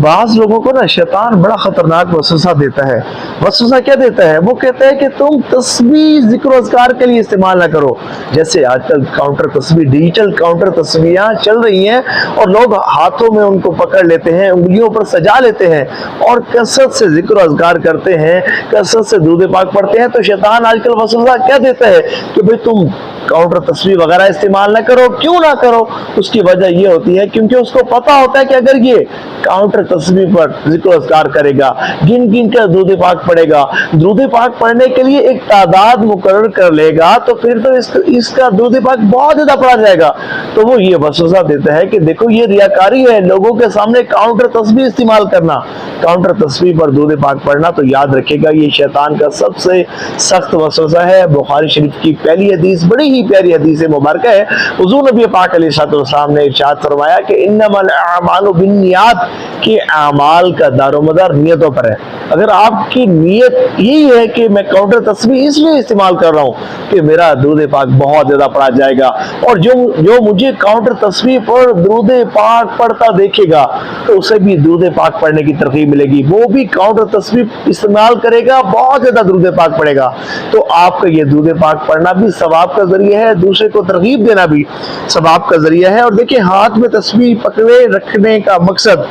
بعض लोगों को ना शैतान बड़ा खतरनाक वसवसा देता है। वसवसा क्या देता है? वो कहता है कि तुम तस्बीह जिक्र अज़कार के लिए इस्तेमाल ना करो। जैसे आजकल काउंटर तस्बीह, डिजिटल काउंटर तस्बीहें चल रही हैं और लोग हाथों में उनको पकड़ लेते हैं, उंगलियों पर सजा लेते हैं और कसरत से जिक्र अज़कार करते हैं, कसरत से दूध पाक पढ़ते हैं। तो शैतान आजकल वसवसा क्या देता है कि भाई तुम काउंटर तस्बीह वगैरह इस्तेमाल ना करो। क्यों ना करो? उसकी वजह ये होती है क्योंकि उसको पता होता है कि अगर ये काउंटर तस्बीह पर जिक्र अज़कार करेगा, गिन गिन कर दूध पाक पढ़ेगा, दूध पाक पढ़ने के लिए एक तादाद मुकर्रर कर लेगा, तो फिर तो इसका दूध पाक बहुत ज्यादा पढ़ा जाएगा। तो वो ये वसवसा देता है कि देखो ये रियाकारी है, लोगों के सामने काउंटर तस्बीह इस्तेमाल करना, काउंटर तस्बीह पर दूध पाक पढ़ना। तो याद रखेगा ये शैतान का सबसे सख्त वसवसा है। बुखारी शरीफ की पहली हदीस बड़ी ही प्यारी हदीस मुबारक है। हुजूर नबी पाक अलैहिस्सलाम ने इरशाद फरमाया कि इन्नमल अमालु बिन्नियात, कि अमाल का दारोमदार नियतों पर है। अगर आपकी नियत यही है कि मैं काउंटर तस्बीह इसलिए इस्तेमाल कर रहा हूँ कि मेरा दूध पाक बहुत ज्यादा पढ़ा जाएगा, और जो मुझे काउंटर तस्बीह पर दूध पाक पढ़ता देखेगा तो उसे भी दूध पाक पढ़ने की तरकीब मिलेगी, वो भी काउंटर तस्बीह इस्तेमाल करेगा, बहुत ज्यादा दूध पाक पढ़ेगा। तो आपका ये दूध पाक पढ़ना भी सवाब का जरिया है, दूसरे को तरगीब देना भी सवाब का जरिया है। और देखिए हाथ में तस्बीह पकड़े रखने का मकसद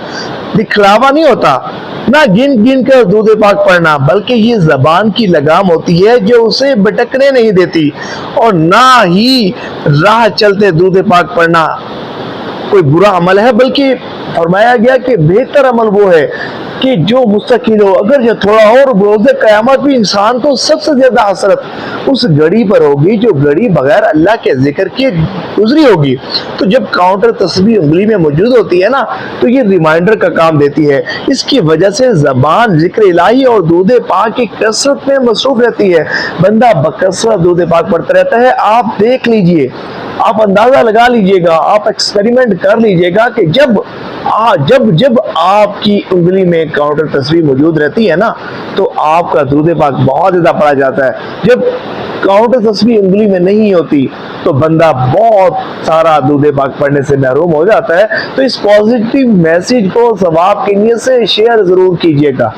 दिखलावा नहीं होता, ना गिन गिन कर दूध पाक पढ़ना, बल्कि ये जबान की लगाम होती है जो उसे भटकने नहीं देती, और ना ही राह चलते दूध पाक पढ़ना कोई बुरा अमल है, बल्कि फरमाया गया कि बेहतर अमल वो है कि जो मुस्तकिल हो। अगर जो थोड़ा और रोज़े क़यामत भी इंसान को सबसे ज्यादा हसरत उस घड़ी पर होगी जो घड़ी बगैर अल्लाह के जिक्र के गुजरी होगी। तो जब काउंटर तस्बीह उंगली में मौजूद होती है ना, तो ये रिमाइंडर का काम देती है। इसकी वजह से जबान जिक्र इलाही और दूध पाक की कसरत में मसरूफ रहती है। बंदा बकसरत दूध पाक पढ़ता रहता है। आप देख लीजिए, आप अंदाजा लगा लीजिएगा, आप एक्सपेरिमेंट कर लीजिएगा कि जब आपकी उंगली में काउंटर तस्बीह मौजूद रहती है ना, तो आपका दूध पाक बहुत ज्यादा पढ़ा जाता है। जब काउंटर तस्बीह उंगली में नहीं होती तो बंदा बहुत सारा दूध पाक पढ़ने से महरूम हो जाता है। तो इस पॉजिटिव मैसेज को सवाब की नीयत से शेयर जरूर कीजिएगा।